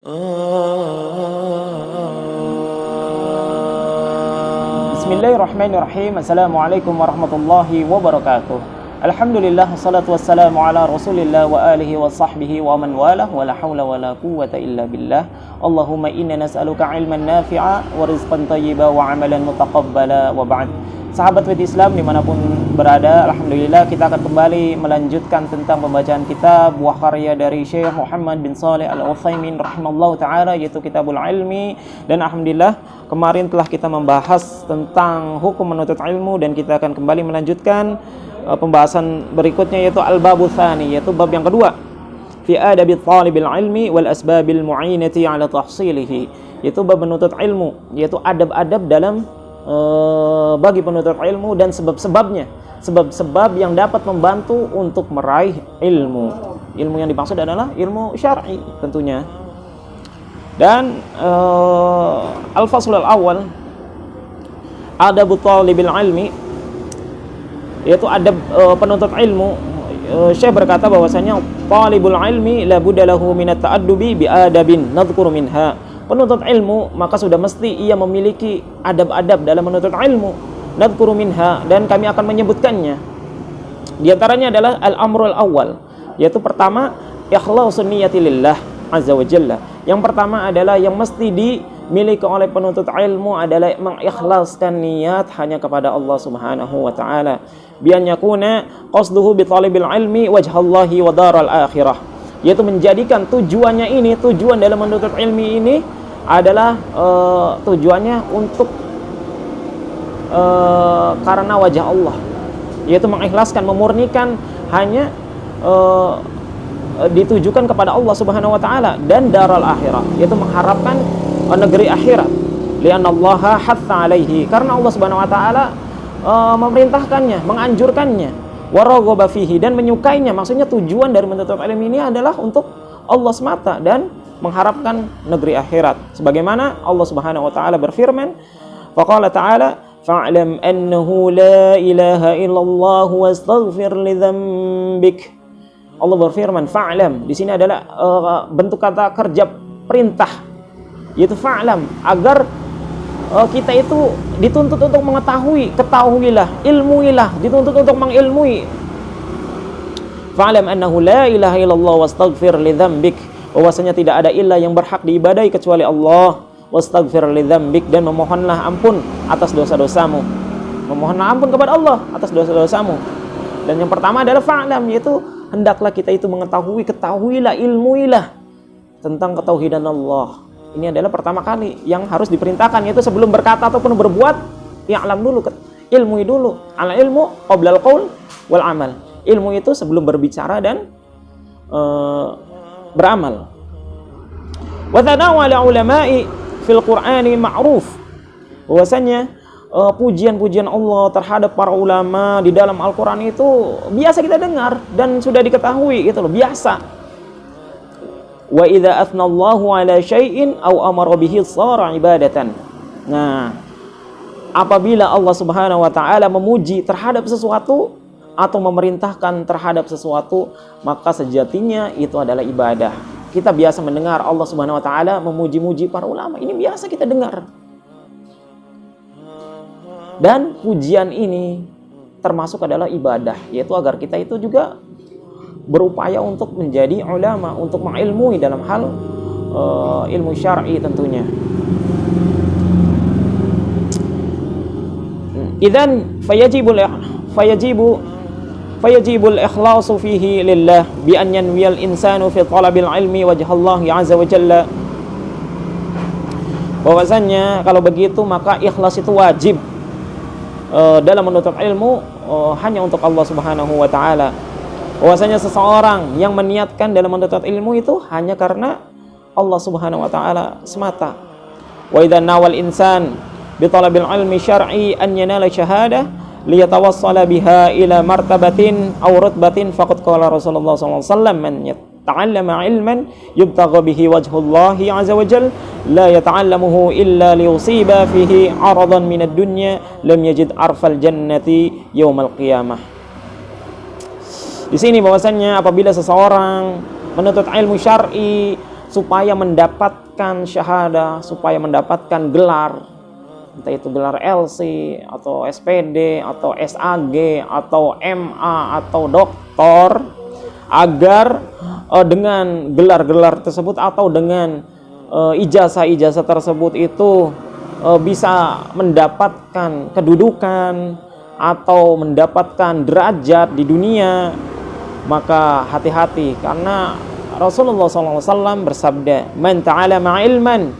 Bismillahirrahmanirrahim. Assalamualaikum warahmatullahi wabarakatuh. Alhamdulillah, wassalatu wassalamu ala rasulillah wa alihi wa sahbihi wa man walah, wa la hawla wa la quwwata illa billah. Allahumma inna nas'aluka ilman nafi'a wa rizqan tayyiba wa amalan mutaqabbala, wa ba'd. Sahabat Wid Islam dimanapun berada, alhamdulillah kita akan kembali melanjutkan tentang pembacaan kitab buah karya dari Syekh Muhammad bin Shalih Al-Utsaimin rahimallahu ta'ala, yaitu Kitabul Ilmi. Dan alhamdulillah kemarin telah kita membahas tentang hukum menuntut ilmu, dan kita akan kembali melanjutkan pembahasan berikutnya, yaitu Al-Babu Tsani, yaitu bab yang kedua, fi adabi thalibil ilmi wal asbabil mu'inati ala tahsilihi, yaitu bab menuntut ilmu, yaitu adab-adab dalam bagi penuntut ilmu dan sebab-sebabnya, sebab-sebab yang dapat membantu untuk meraih ilmu. Ilmu yang dimaksud adalah ilmu syar'i tentunya. Dan al-faslul awal, adabu thalibil ilmi, yaitu adab penuntut ilmu. Syekh berkata bahwasanya talibul ilmi la budda lahu minat ta'addubi bi adabin nadhkuru minha. Penuntut ilmu maka sudah mesti ia memiliki adab-adab dalam menuntut ilmu, nadhkuru minha, dan kami akan menyebutkannya. Di antaranya adalah al-amrul awal, yaitu pertama, ikhlasun niyati lillah azza wa jalla. Yang pertama adalah yang mesti dimiliki oleh penuntut ilmu adalah mengikhlaskan niat hanya kepada Allah Subhanahu wa taala. Bi an yakuna qasduhu bi talibil ilmi wajhallahi wa daral akhirah, yaitu menjadikan tujuannya ini, tujuan dalam menuntut ilmi ini adalah tujuannya untuk karena wajah Allah, yaitu mengikhlaskan, memurnikan hanya ditujukan kepada Allah Subhanahu wa taala, dan daral akhirah, yaitu mengharapkan negeri akhirat. Li'annallaha hatha alaihi, karena Allah Subhanahu wa taala memerintahkannya, menganjurkannya, waraghaba fihi, dan menyukainya. Maksudnya tujuan dari menuntut ilmu ini adalah untuk Allah semata dan mengharapkan negeri akhirat. Sebagaimana Allah Subhanahu wa taala berfirman, faqala ta'ala fa'lam annahu la ilaha illallah wastaghfir li dzambik. Allah berfirman fa'lam, di sini adalah bentuk kata kerja perintah, yaitu fa'lam, agar kita itu dituntut untuk mengetahui, ketahuilah, ilmuilah, dituntut untuk mengilmui. Fa'lam annahu la ilaha illallah wastaghfir li dzambik, bahwasanya tidak ada ilah yang berhak diibadahi kecuali Allah, wastaghfir li dzambik, dan memohonlah ampun atas dosa-dosamu. Memohonlah ampun kepada Allah atas dosa-dosamu. Dan yang pertama adalah fa'lam, yaitu hendaklah kita itu mengetahui, ketahuilah, ilmuilah tentang ketauhidan Allah. Ini adalah pertama kali yang harus diperintahkan, yaitu sebelum berkata ataupun berbuat, ya'lam dulu, ilmui dulu. Al ilmu qablal qaul wal amal. Ilmu itu sebelum berbicara dan beramal. Wa tanawala ulama'i fil Qur'ani ma'ruf, bahwasanya pujian-pujian Allah terhadap para ulama di dalam Al-Qur'an itu biasa kita dengar dan sudah diketahui, gitu loh, biasa. Wa idza athnallahu ala syai'in aw amara bihi shara ibadatan. Nah, apabila Allah Subhanahu wa taala memuji terhadap sesuatu atau memerintahkan terhadap sesuatu, maka sejatinya itu adalah ibadah. Kita biasa mendengar Allah Subhanahu wa taala memuji-muji para ulama. Ini biasa kita dengar. Dan pujian ini termasuk adalah ibadah, yaitu agar kita itu juga berupaya untuk menjadi ulama, untuk mengilmui dalam hal ilmu syar'i tentunya. Idzan fayajibul ikhlasu fihi lillah bi an yanwiyal insanu fi talabil ilmi wajhallahi azza wa jalla. Bahwasanya kalau begitu maka ikhlas itu wajib dalam menuntut ilmu hanya untuk Allah Subhanahu wa taala. Bahwasanya seseorang yang meniatkan dalam menuntut ilmu itu hanya karena Allah Subhanahu wa taala semata. Wa idza nawal insan bi talabil ilmi syar'i an yanala syahadah liyatawassala biha ila martabatin aw rutbatin, faqad qala Rasulullah sallallahu alaihi wasallam man yata'allama ilman yubtagha bihi wajhullahi azza wa jalla la yata'allamuhu illa liyusiba fihi 'aradan minad dunya lam yajid arfal jannati yaumal qiyamah. Di sini bahwasannya apabila seseorang menuntut ilmu syar'i supaya mendapatkan syahadah, supaya mendapatkan gelar, entah itu gelar LC atau SPD atau SAG atau MA atau doktor, agar dengan gelar-gelar tersebut atau dengan ijazah-ijazah tersebut itu bisa mendapatkan kedudukan atau mendapatkan derajat di dunia, maka hati-hati, karena Rasulullah SAW bersabda, "Man ta'alama ilman,"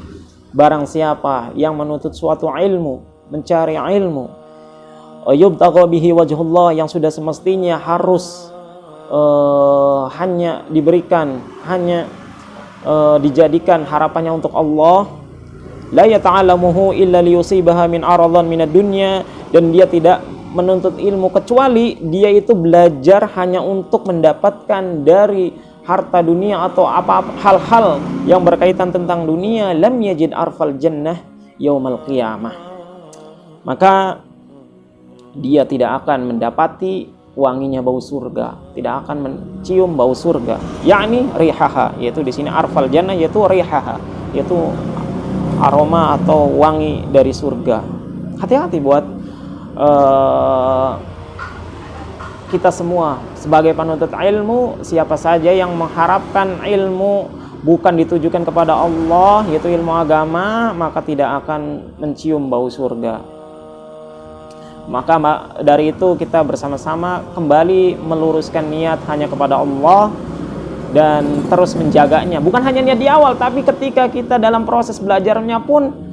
barang siapa yang menuntut suatu ilmu, mencari ilmu, yubtagha bihi wajhullah, yang sudah semestinya harus hanya diberikan, hanya dijadikan harapannya untuk Allah, la yata'alamuhu illa liyusibaha min aradan minad dunya, dan dia tidak menuntut ilmu kecuali dia itu belajar hanya untuk mendapatkan dari harta dunia atau apa hal-hal yang berkaitan tentang dunia, lam yajid arfal jannah yaumal qiyamah, maka dia tidak akan mendapati wanginya bau surga, tidak akan mencium bau surga, yakni rihaha, yaitu di sini arfal jannah yaitu rihaha, yaitu aroma atau wangi dari surga. Hati-hati buat kita semua sebagai penuntut ilmu, siapa saja yang mengharapkan ilmu bukan ditujukan kepada Allah, yaitu ilmu agama, maka tidak akan mencium bau surga. Maka dari itu kita bersama-sama kembali meluruskan niat hanya kepada Allah dan terus menjaganya. Bukan hanya niat di awal, tapi ketika kita dalam proses belajarnya pun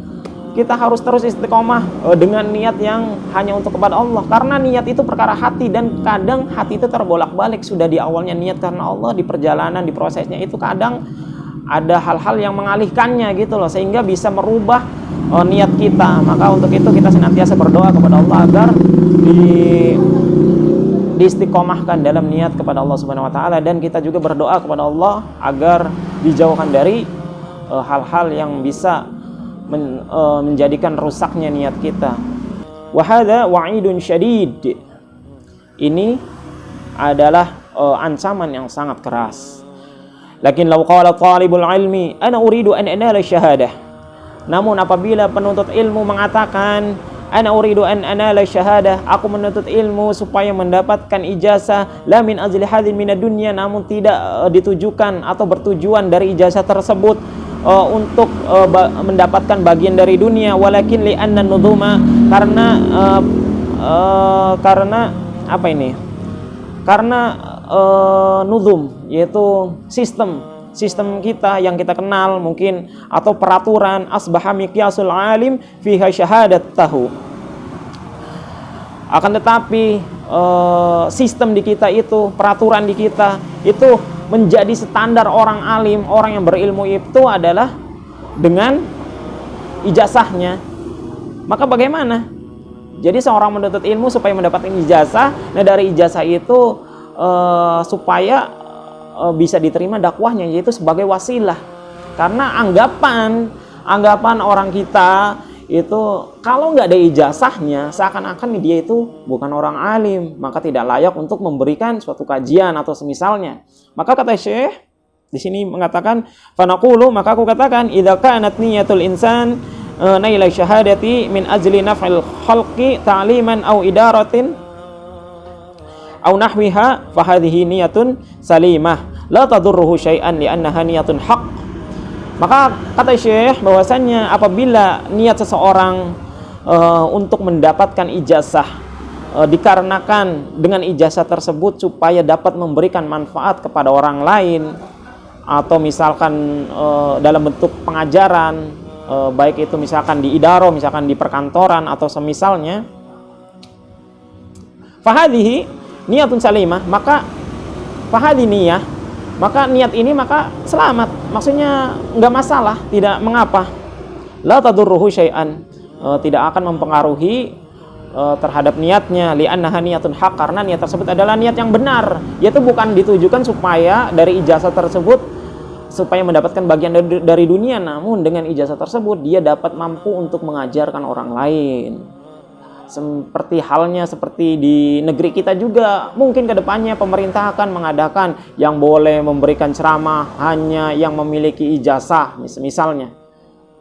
kita harus terus istiqomah dengan niat yang hanya untuk kepada Allah. Karena niat itu perkara hati, dan kadang hati itu terbolak-balik. Sudah di awalnya niat karena Allah, di perjalanan, di prosesnya itu kadang ada hal-hal yang mengalihkannya gitu loh, sehingga bisa merubah niat kita. Maka untuk itu kita senantiasa berdoa kepada Allah agar diistiqomahkan dalam niat kepada Allah Subhanahu wa taala, dan kita juga berdoa kepada Allah agar dijauhkan dari hal-hal yang bisa menjadikan rusaknya niat kita. Wa hadza wa'idun syadid. Ini adalah ancaman yang sangat keras. Lakin law qala talibul ilmi ana uridu an anala syahadah. Namun apabila penuntut ilmu mengatakan ana uridu an anala syahadah, aku menuntut ilmu supaya mendapatkan ijazah, la min ajli hadin minad dunya, namun tidak ditujukan atau bertujuan dari ijazah tersebut untuk mendapatkan bagian dari dunia, walakin li anna nuduma, karena apa ini? Karena nuzum, yaitu sistem kita yang kita kenal mungkin, atau peraturan, asbaha miqyasul alim fiha syahadatahu. Akan tetapi sistem di kita itu, peraturan di kita itu menjadi standar orang alim, orang yang berilmu itu adalah dengan ijazahnya. Maka bagaimana? Jadi seorang menuntut ilmu supaya mendapatkan ijazah, nah dari ijazah itu supaya bisa diterima dakwahnya, yaitu sebagai wasilah. Karena anggapan orang kita itu kalau nggak ada ijazahnya seakan-akan dia itu bukan orang alim, maka tidak layak untuk memberikan suatu kajian atau semisalnya. Maka kata Syekh di sini mengatakan, fanaqulu, maka aku katakan, idza kanat niyatul insan naila syahadati min ajli naf'il khalqi ta'liman aw idaratin aw nahwiha fa hadhihi niyatun salimah la tadurruhu syai'an li'annaha niyatun haqq. Maka kata Syekh bahwasannya apabila niat seseorang untuk mendapatkan ijazah dikarenakan dengan ijazah tersebut supaya dapat memberikan manfaat kepada orang lain, atau misalkan dalam bentuk pengajaran, baik itu misalkan di idaro, misalkan di perkantoran atau semisalnya, fahadhihi niyatun salimah, maka fahadhi niyah, maka niat ini maka selamat, maksudnya nggak masalah, tidak mengapa, la tadurruhu syai'an, tidak akan mempengaruhi terhadap niatnya, li'annaha niyatun haq, karena niat tersebut adalah niat yang benar, yaitu bukan ditujukan supaya dari ijazah tersebut supaya mendapatkan bagian dari dunia, namun dengan ijazah tersebut dia dapat mampu untuk mengajarkan orang lain. seperti halnya seperti di negeri kita juga, mungkin kedepannya pemerintah akan mengadakan yang boleh memberikan ceramah hanya yang memiliki ijazah misalnya.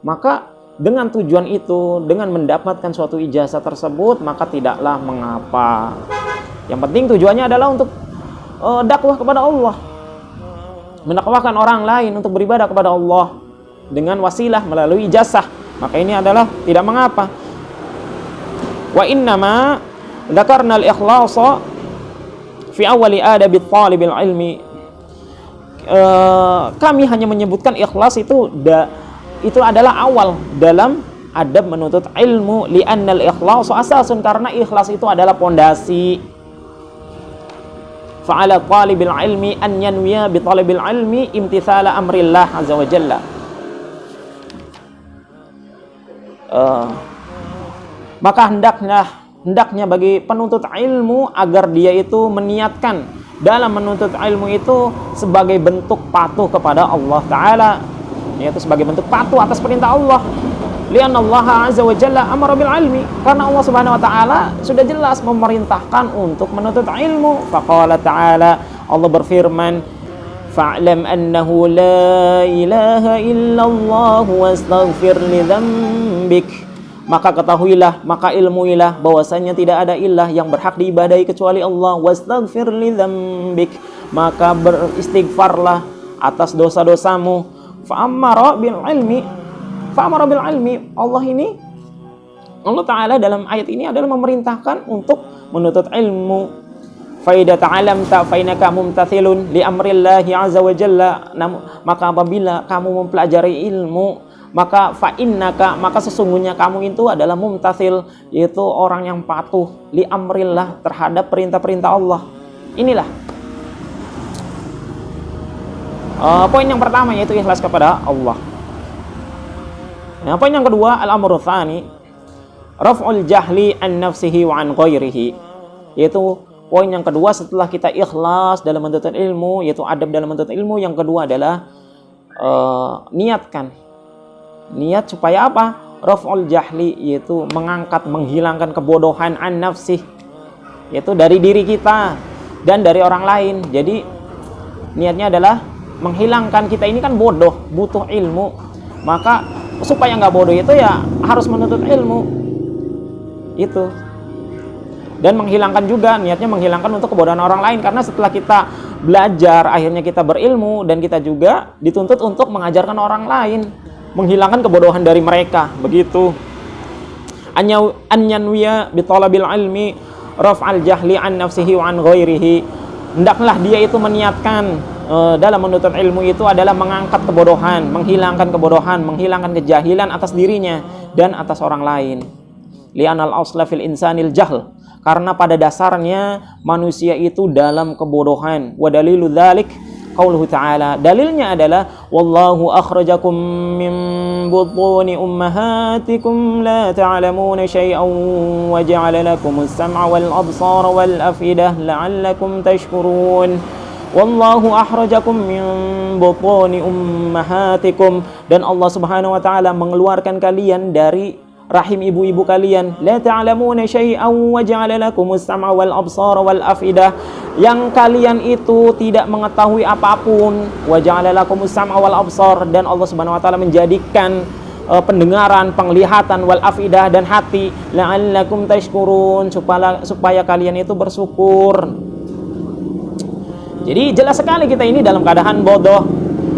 Maka dengan tujuan itu, dengan mendapatkan suatu ijazah tersebut, maka tidaklah mengapa. Yang penting tujuannya adalah untuk dakwah kepada Allah, mendakwahkan orang lain untuk beribadah kepada Allah dengan wasilah melalui ijazah, maka ini adalah tidak mengapa. Wa innama dzakarna al-ikhlasa fi awali adabi thalibil ilmi. Kami hanya menyebutkan ikhlas itu adalah awal dalam adab menuntut ilmu, li'anna al-ikhlasa asasun, karena ikhlas itu adalah pondasi. Fa'ala thalibil ilmi an yanwiya bi thalibil ilmi imtithala amrillah azza wa jalla. Maka hendaknya bagi penuntut ilmu agar dia itu meniatkan dalam menuntut ilmu itu sebagai bentuk patuh kepada Allah Ta'ala, yaitu sebagai bentuk patuh atas perintah Allah. Lianna Allah azza wa jalla amara bil ilmi, karena Allah subhanahu wa ta'ala sudah jelas memerintahkan untuk menuntut ilmu. Faqala ta'ala, Allah berfirman, fa'lam annahu la ilaha illallah wastaghfir li dzambik. Maka ketahuilah, maka ilmuilah bahwasanya tidak ada ilah yang berhak diibadahi kecuali Allah. Wastaghfir li dzambik, maka beristighfarlah atas dosa-dosamu. Fa'amara bil ilmi, Allah Ta'ala dalam ayat ini adalah memerintahkan untuk menuntut ilmu. Faida ta'alamta fainaka mumtathilun li amrillahi azza wa jalla. Maka apabila kamu mempelajari ilmu, maka fa'innaka, maka sesungguhnya kamu itu adalah mumtathil, yaitu orang yang patuh li amrillah, terhadap perintah-perintah Allah. Inilah poin yang pertama, yaitu ikhlas kepada Allah. Nah, poin yang kedua, al-amru tsani raf'ul jahli an nafsihi wa an ghairihi, yaitu poin yang kedua setelah kita ikhlas dalam menuntut ilmu, yaitu adab dalam menuntut ilmu. Yang kedua adalah niat supaya apa? Raf'ul jahli, yaitu mengangkat, menghilangkan kebodohan, an nafsih, yaitu dari diri kita dan dari orang lain. Jadi niatnya adalah menghilangkan, kita ini kan bodoh, butuh ilmu, maka supaya nggak bodoh itu ya harus menuntut ilmu itu. Dan menghilangkan juga, niatnya menghilangkan untuk kebodohan orang lain, karena setelah kita belajar akhirnya kita berilmu, dan kita juga dituntut untuk mengajarkan orang lain, menghilangkan kebodohan dari mereka. Begitu. Anyanwiya bi talabil ilmi raf'al jahli an nafsihi wa an ghairihi. Hendaklah dia itu meniatkan dalam menuntut ilmu itu adalah mengangkat kebodohan, menghilangkan kebodohan, menghilangkan kejahilan atas dirinya dan atas orang lain. Li'anal asla fil insanil jahl, karena pada dasarnya manusia itu dalam kebodohan. Wa dalilu dzalik qauluhu ta'ala, dalilnya adalah wallahu akhrajakum min butuni ummahatikum la ta'lamuna syai'an wa ja'ala lakumus sam'a wal absara wal afidah la'allakum tashkurun. Wallahu akhrajakum min butuni ummahatikum, dan Allah Subhanahu wa taala mengeluarkan kalian dari rahim ibu-ibu kalian. La ta'lamuna syai'an wa ja'ala lakumus sam'a wal absara wal afidah, yang kalian itu tidak mengetahui apapun. Wa ja'ala lakumus sam'a wal absar, dan Allah Subhanahu wa taala menjadikan pendengaran, penglihatan, wal afidah, dan hati. La'allakum tashkurun, supaya kalian itu bersyukur. Jadi jelas sekali kita ini dalam keadaan bodoh.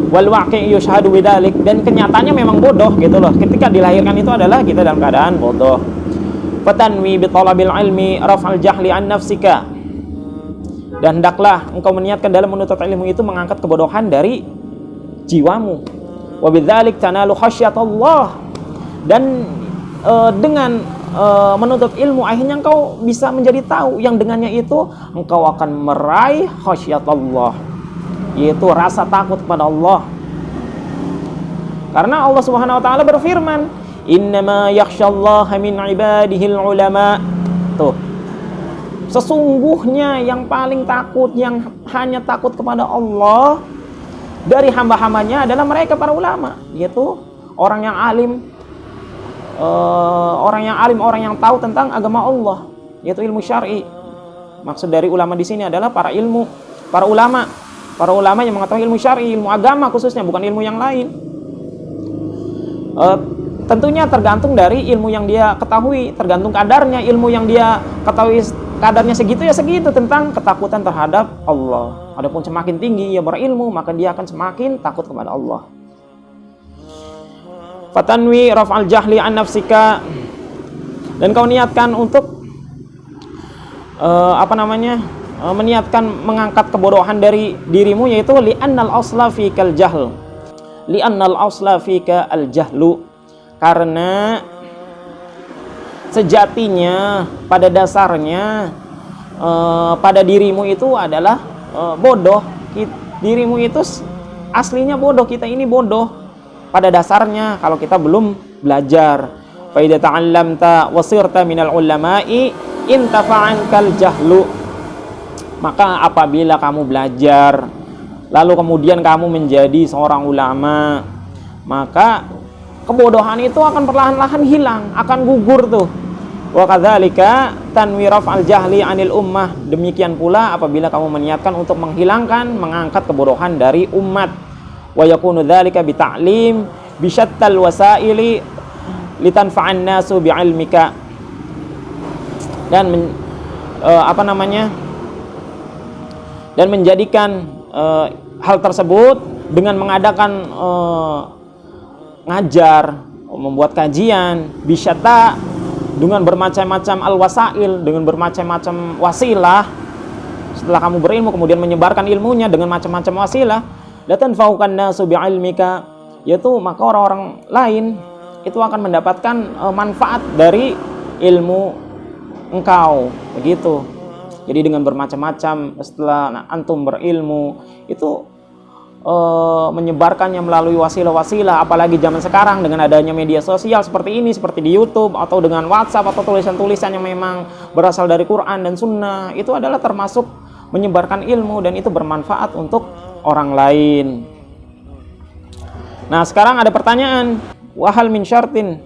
Wal waqi' yushhadu bidzalik, dan kenyataannya memang bodoh gitu loh. Ketika dilahirkan itu adalah kita dalam keadaan bodoh. Fatanwi bi talabil ilmi raf'al jahli an nafsika, dan hendaklah engkau meniatkan dalam menuntut ilmu itu mengangkat kebodohan dari jiwamu. Wa bidzalik tanalu khasyatullah, dan dengan menuntut ilmu akhirnya engkau bisa menjadi tahu yang dengannya itu engkau akan meraih khasyatullah, yaitu rasa takut kepada Allah. Karena Allah Subhanahu wa taala berfirman, innama yakhsyallaha min ibadihil ulama. Tuh, sesungguhnya yang paling takut, yang hanya takut kepada Allah dari hamba-hambanya adalah mereka para ulama, yaitu orang yang alim, orang yang alim, orang yang tahu tentang agama Allah, yaitu ilmu syar'i. Maksud dari ulama di sini adalah para ulama yang mengetahui ilmu syar'i, ilmu agama khususnya, bukan ilmu yang lain. Tentunya tergantung dari ilmu yang dia ketahui, tergantung kadarnya. Ilmu yang dia ketahui kadarnya segitu ya segitu tentang ketakutan terhadap Allah. Adapun semakin tinggi ia berilmu, maka dia akan semakin takut kepada Allah. Fatanwi raf'al jahli an nafsika, dan kau niatkan untuk meniatkan mengangkat kebodohan dari dirimu, yaitu li'annal asla fikal jahl, li'annal asla fika al jahlu, karena sejatinya pada dasarnya pada dirimu itu adalah bodoh. Dirimu itu aslinya bodoh, kita ini bodoh pada dasarnya kalau kita belum belajar. Fa idza ta'allamta wa sirta minal ulama'i intafa'ankal jahlu, maka apabila kamu belajar lalu kemudian kamu menjadi seorang ulama, maka kebodohan itu akan perlahan-lahan hilang, akan gugur tuh. Wa kadzalika tanwi raf'al jahli 'anil ummah, demikian pula apabila kamu meniatkan untuk menghilangkan, mengangkat kebodohan dari umat. Wa yakunu dzalika bi ta'lim bi syattal wasaili litanfa'an nasu bi 'ilmika, dan dan menjadikan hal tersebut dengan mengadakan ngajar, membuat kajian, bisyata, dengan bermacam-macam al-wasail, dengan bermacam-macam wasilah. Setelah kamu berilmu kemudian menyebarkan ilmunya dengan macam-macam wasilah, dan fauqan nasu bi'ilmika, yaitu maka orang-orang lain itu akan mendapatkan manfaat dari ilmu engkau, begitu. Jadi dengan bermacam-macam setelah antum berilmu itu menyebarkannya melalui wasilah-wasilah, apalagi zaman sekarang dengan adanya media sosial seperti ini, seperti di YouTube atau dengan WhatsApp atau tulisan-tulisan yang memang berasal dari Quran dan Sunnah, itu adalah termasuk menyebarkan ilmu dan itu bermanfaat untuk orang lain. Nah, sekarang ada pertanyaan, wahal min syartin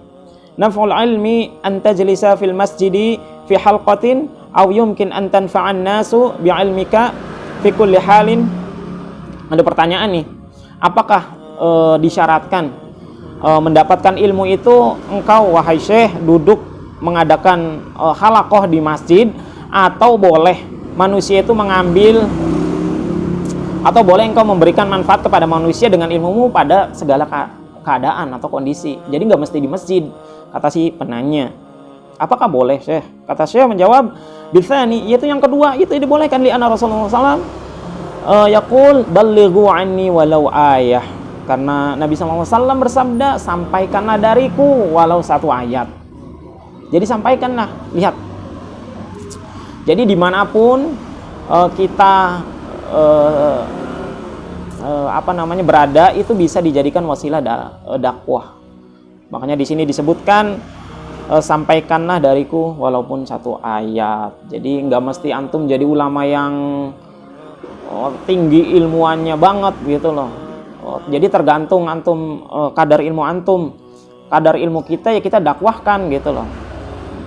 naf'ul ilmi an tajlisa fil masjidi fi halqatin aw yumkin an tanfa'an nasu bi'ilmika fi kulli halin. Ada pertanyaan nih, apakah disyaratkan mendapatkan ilmu itu engkau wahai syekh duduk mengadakan halaqah di masjid, atau boleh manusia itu mengambil, atau boleh engkau memberikan manfaat kepada manusia dengan ilmumu pada segala keadaan atau kondisi. Jadi nggak mesti di masjid, kata si penanya. Apakah boleh syekh? Kata syekh menjawab, bitsani, yaitu yang kedua, itu dibolehkan. Li anna Rasulullah SAW yaqul ballighu anni walau ayah, karena Nabi SAW bersabda, sampaikanlah dariku walau satu ayat. Jadi sampaikanlah, lihat. Jadi dimanapun kita berada, itu bisa dijadikan wasilah dakwah. Makanya di sini disebutkan sampaikanlah dariku walaupun satu ayat. Jadi nggak mesti antum jadi ulama yang tinggi ilmuannya banget gitu loh. Jadi tergantung antum, kadar ilmu antum, kadar ilmu kita ya kita dakwahkan gitu loh.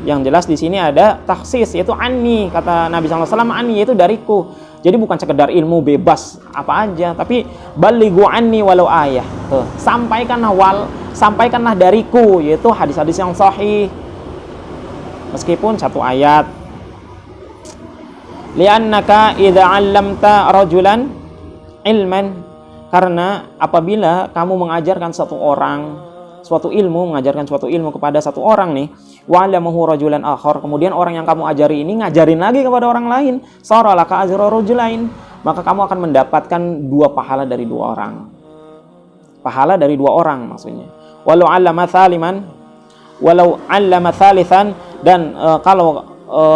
Yang jelas di sini ada taksis, yaitu anni, kata Nabi SAW, anni yaitu dariku. Jadi bukan sekedar ilmu bebas apa aja, tapi balighu anni walau ayah. Tuh, sampaikanlah dariku, yaitu hadis-hadis yang sahih meskipun satu ayat. Li'annaka idza 'allamta rajulan ilman, karena apabila kamu mengajarkan suatu ilmu kepada satu orang nih, wa 'allamahu rajulan akhar, kemudian orang yang kamu ajari ini ngajarin lagi kepada orang lain, sara laka ajru rajulain, maka kamu akan mendapatkan dua pahala dari dua orang. Pahala dari dua orang maksudnya. Walau 'allama thalithan, dan kalau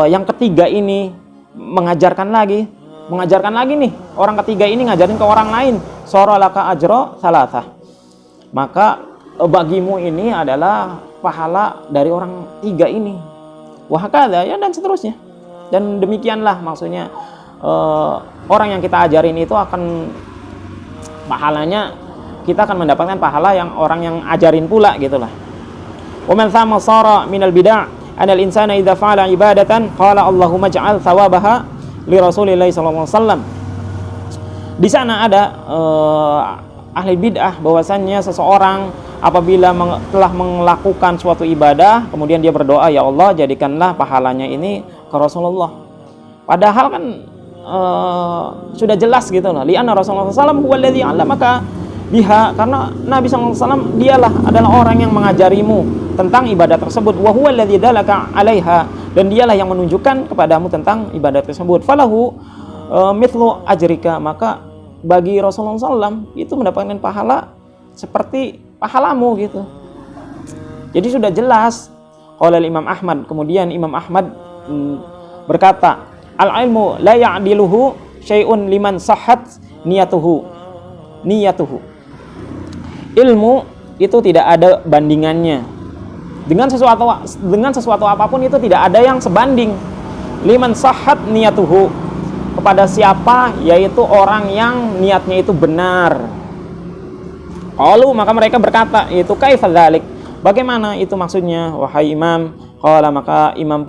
yang ketiga ini mengajarkan lagi nih, orang ketiga ini ngajarin ke orang lain, sara laka ajra thalathah, maka bagimu ini adalah pahala dari orang tiga ini, wahakadha, ya, dan seterusnya. Dan demikianlah maksudnya orang yang kita ajarin itu akan pahalanya, kita akan mendapatkan pahala yang orang yang ajarin pula gitulah. Wa man thama sara minal bid'ah anal insana idza fa'ala ibadatan qala Allahumma ij'al thawabaha li Rasulillah sallallahu alaihi wasallam. Di sana ada ahli bid'ah bahwasannya seseorang apabila telah melakukan suatu ibadah kemudian dia berdoa, ya Allah jadikanlah pahalanya ini ke Rasulullah. Padahal kan sudah jelas gitu loh. Li'anna Rasulullah SAW huwallazi 'allamaka biha, karena Nabi SAW dialah adalah orang yang mengajarimu tentang ibadah tersebut. Wa huwallazi dalaka 'alaiha, dan dialah yang menunjukkan kepadamu tentang ibadah tersebut. Falahu mithlu ajrika, maka bagi Rasulullah SAW itu mendapatkan pahala seperti pahalamu gitu. Jadi sudah jelas. Qala Imam Ahmad, kemudian Imam Ahmad berkata, al-ilmu la ya'diluhu syai'un liman sahhat niyatuhu. Ilmu itu tidak ada bandingannya. Dengan sesuatu apapun itu tidak ada yang sebanding. Liman sahhat niyatuhu, kepada siapa, yaitu orang yang niatnya itu benar. Qalu, maka mereka berkata, itu kaifa dzalik, bagaimana itu maksudnya wahai Imam? Qala, maka Imam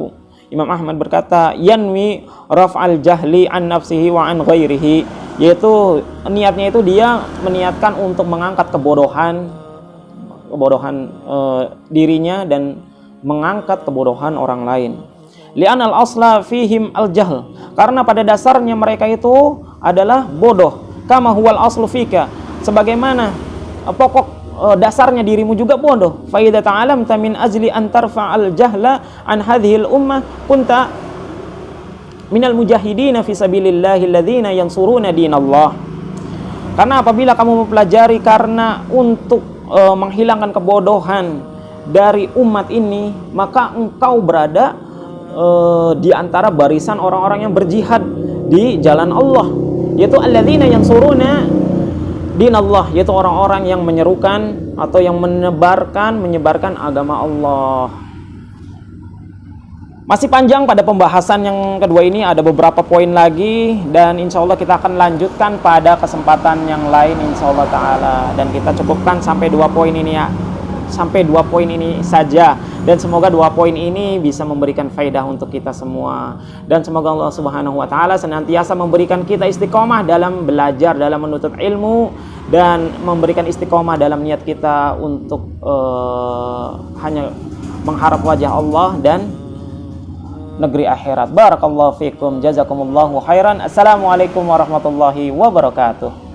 Ahmad berkata, yanwi raf'al jahli an nafsihi wa an ghairihi, yaitu niatnya itu dia meniatkan untuk mengangkat kebodohan dirinya dan mengangkat kebodohan orang lain. Li'anal asla fihim al-jahl, karena pada dasarnya mereka itu adalah bodoh. Kama huwal aslu fika, sebagaimana pokok dasarnya dirimu juga bodoh. Fa idza ta'alamta min ajli an tarfa'al jahla an hadhil ummah kunta minal mujahidin fi sabilillahi alladzina yansuruna dinallah. Karena apabila kamu mempelajari karena untuk menghilangkan kebodohan dari umat ini, maka engkau berada di antara barisan orang-orang yang berjihad di jalan Allah, yaitu alladzina yansuruna dinallah, yaitu orang-orang yang menyerukan atau yang menyebarkan agama Allah. Masih panjang pada pembahasan yang kedua ini, ada beberapa poin lagi, dan insya Allah kita akan lanjutkan pada kesempatan yang lain insya Allah ta'ala. Dan kita cukupkan sampai 2 poin ini ya, sampai 2 poin ini saja, dan semoga 2 poin ini bisa memberikan faedah untuk kita semua, dan semoga Allah Subhanahu wa ta'ala senantiasa memberikan kita istiqomah dalam belajar, dalam menuntut ilmu, dan memberikan istiqomah dalam niat kita untuk hanya mengharap wajah Allah dan negeri akhirat. Barakallahu fikum, jazakumullahu khairan. Assalamualaikum warahmatullahi wabarakatuh.